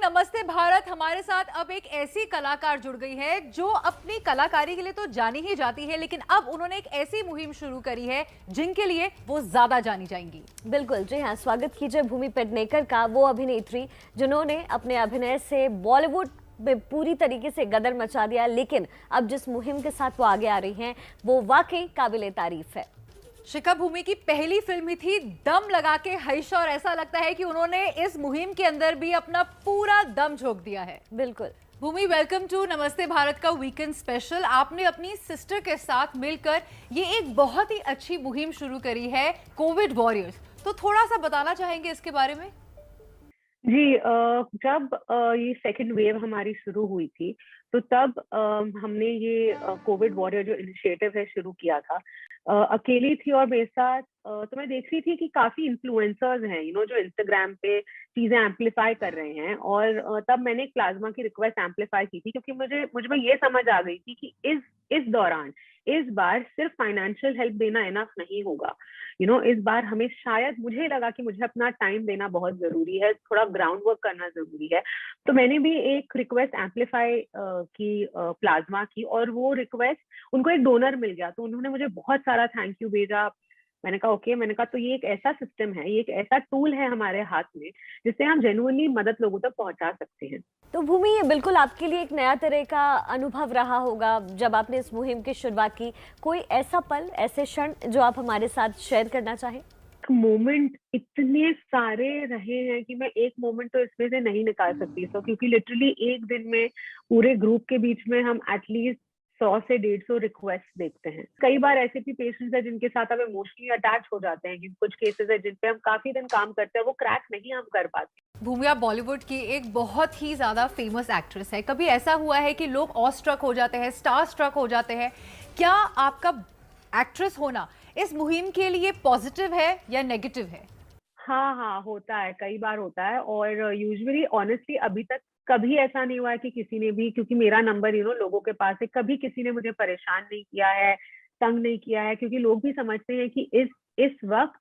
नमस्ते भारत हमारे साथ अब एक ऐसी कलाकार जुड़ गई है जो अपनी कलाकारी के लिए तो जानी ही जाती है, लेकिन अब उन्होंने एक ऐसी मुहिम शुरू करी है जिनके लिए वो ज्यादा जानी जाएंगी। बिल्कुल जी हाँ, स्वागत कीजिए भूमि पेडनेकर का, वो अभिनेत्री जिन्होंने अपने अभिनय से बॉलीवुड में पूरी तरीके से गदर मचा दिया, लेकिन अब जिस मुहिम के साथ वो आगे आ रही हैं वो वाकई काबिले तारीफ है। शिखा भूमि की पहली फिल्म ही थी दम लगा के हईश, और ऐसा लगता है कि उन्होंने इस मुहिम के अंदर भी अपना पूरा दम झोंक दिया है। बिल्कुल भूमि, वेलकम टू नमस्ते भारत का वीकेंड स्पेशल। आपने अपनी सिस्टर के साथ मिलकर ये एक बहुत ही अच्छी मुहिम शुरू करी है, कोविड वॉरियर्स। तो थोड़ा सा बताना चाहेंगे इसके बारे में? जी, जब ये सेकेंड वेव हमारी शुरू हुई थी तो तब हमने ये कोविड वॉरियर जो इनिशिएटिव है शुरू किया था। अकेली थी और मेरे साथ तो मैं देख रही थी कि काफी इन्फ्लुएंसर्स हैं जो इंस्टाग्राम पे चीजें एम्पलीफाई कर रहे हैं, और तब मैंने एक प्लाज्मा की रिक्वेस्ट एम्पलीफाई की थी क्योंकि मुझे में ये समझ आ गई थी कि इस दौरान इस बार सिर्फ फाइनेंशियल हेल्प देना इनफ नहीं होगा। इस बार हमें, शायद मुझे लगा कि मुझे अपना टाइम देना बहुत जरूरी है, थोड़ा ग्राउंड वर्क करना जरूरी है। तो मैंने भी एक रिक्वेस्ट एम्पलीफाई की प्लाज्मा की, और वो रिक्वेस्ट उनको एक डोनर मिल गया तो उन्होंने मुझे बहुत सारा थैंक यू भेजा। मैंने कहा ओके, मैंने कहा तो ये एक ऐसा सिस्टम है, ये एक ऐसा टूल है हमारे हाथ में जिससे हम जेन्युइनली मदद लोगों तक पहुंचा सकते हैं। तो भूमि, ये बिल्कुल आपके लिए एक नया तरह का अनुभव रहा होगा जब आपने इस मुहिम की शुरुआत की। कोई ऐसा पल, ऐसे क्षण जो आप हमारे साथ शेयर करना चाहें? मोमेंट इतने सारे रहे हैं कि मैं एक मोमेंट तो इसमें से नहीं निकाल सकती, क्योंकि लिटरली एक दिन में पूरे ग्रुप के बीच में हम एटलीस्ट 100 से 150 रिक्वेस्ट देखते हैं। कई बार ऐसे भी पेशेंट्स हैं जिनके साथ हम इमोशनली अटैच हो जाते हैं, कि कुछ केसेस है जिन पे हम काफी दिन काम करते हैं, वो क्रैक नहीं हम कर पाते। भूमि, आप बॉलीवुड की एक बहुत ही ज्यादा फेमस एक्ट्रेस है। कभी ऐसा हुआ है कि लोग ऑ स्ट्रक हो जाते हैं, स्टार स्ट्रक हो जाते हैं? क्या आपका एक्ट्रेस होना इस मुहिम के लिए पॉजिटिव है या नेगेटिव है? हाँ, होता है, कई बार होता है, और यूजुअली ऑनेस्टली अभी तक कभी ऐसा नहीं हुआ है कि किसी ने भी, क्योंकि मेरा नंबर लोगों के पास है, कभी किसी ने मुझे परेशान नहीं किया है, तंग नहीं किया है, क्योंकि लोग भी समझते हैं कि इस वक्त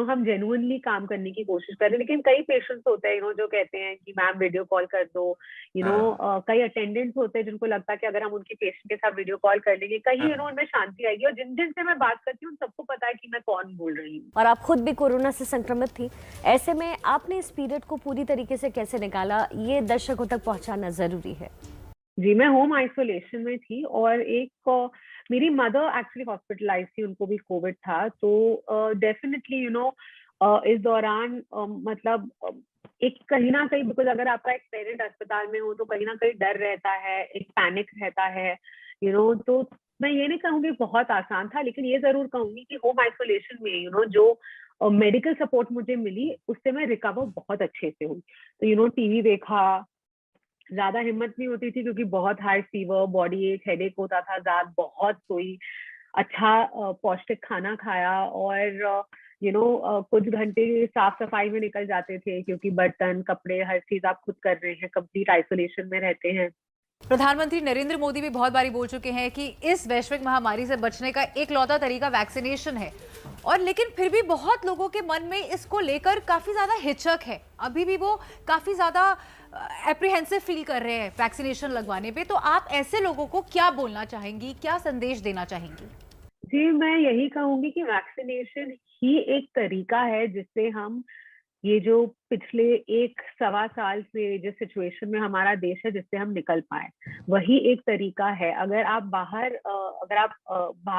हम जेन्युइनली काम करने की कोशिश कर रहे हैं। लेकिन कई पेशेंट्स होते हैं जो कहते हैं कि मैम वीडियो कॉल कर दो। कई अटेंडेंट्स होते हैं जिनको लगता है कि अगर हम उनके पेशेंट के साथ वीडियो कॉल कर लेंगे कहीं उनमें शांति आएगी, और जिन जिन से मैं बात करती हूँ उन सबको पता है कि मैं कौन बोल रही हूँ। और आप खुद भी कोरोना से संक्रमित थी, ऐसे में आपने इस पीरियड को पूरी तरीके से कैसे निकाला, ये दर्शकों तक पहुंचाना जरूरी है। जी, मैं होम आइसोलेशन में थी, और एक मेरी मदर एक्चुअली हॉस्पिटलाइज थी, उनको भी कोविड था। तो डेफिनेटली इस दौरान मतलब एक कहीं ना कहीं, बिकॉज अगर आपका एक पेरेंट अस्पताल में हो तो कहीं ना कहीं डर रहता है, एक पैनिक रहता है। तो मैं ये नहीं कहूंगी बहुत आसान था, लेकिन ये जरूर कहूंगी कि होम आइसोलेशन में जो मेडिकल सपोर्ट मुझे मिली उससे मैं रिकवर बहुत अच्छे से हुई। तो टीवी देखा, ज्यादा हिम्मत नहीं होती थी क्योंकि बहुत हाई फीवर, बॉडी एक, हेडेक होता था, रात बहुत सोई, अच्छा पौष्टिक खाना खाया, और कुछ घंटे साफ सफाई में निकल जाते थे क्योंकि बर्तन, कपड़े, हर चीज आप खुद कर रहे हैं, कंप्लीट आइसोलेशन में रहते हैं। प्रधानमंत्री नरेंद्र मोदी भी बहुत बारी बोल चुके हैं कि इस वैश्विक महामारी से बचने का एकलौता तरीका वैक्सीनेशन है, और लेकिन फिर भी बहुत लोगों के मन में इसको लेकर काफी ज्यादा हिचक है। अभी भी वो काफी ज्यादा एप्रीहेंसिव फील कर रहे हैं वैक्सीनेशन लगवाने पे। तो आप ऐसे लोगों को क्या बोलना चाहेंगी, क्या संदेश देना चाहेंगी? जी, मैं यही कहूंगी कि वैक्सीनेशन ही एक तरीका है जिससे हम ये जो पिछले 1-1.25 साल से जिस सिचुएशन में हमारा देश है, जिससे हम निकल पाए, वही एक तरीका है। अगर आप बाहर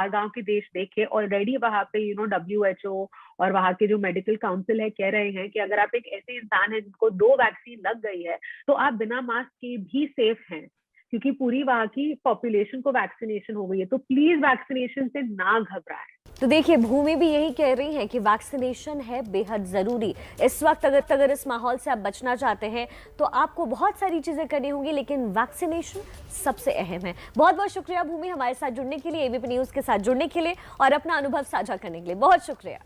गांव के देश देखें, ऑलरेडी वहां पे WHO और वहां के जो मेडिकल काउंसिल है कह रहे हैं कि अगर आप एक ऐसे इंसान है जिनको 2 वैक्सीन लग गई है तो आप बिना मास्क के भी सेफ हैं, क्योंकि पूरी वहां की पॉपुलेशन को वैक्सीनेशन हो गई है। तो प्लीज वैक्सीनेशन से ना घबराएं। तो देखिए, भूमि भी यही कह रही हैं कि वैक्सीनेशन है बेहद जरूरी। इस वक्त अगर इस माहौल से आप बचना चाहते हैं तो आपको बहुत सारी चीजें करनी होंगी, लेकिन वैक्सीनेशन सबसे अहम है। बहुत बहुत शुक्रिया भूमि, हमारे साथ जुड़ने के लिए, एबीपी न्यूज के साथ जुड़ने के लिए और अपना अनुभव साझा करने के लिए बहुत शुक्रिया।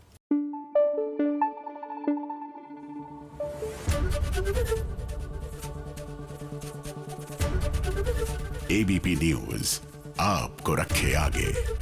एबीपी न्यूज आपको रखे आगे।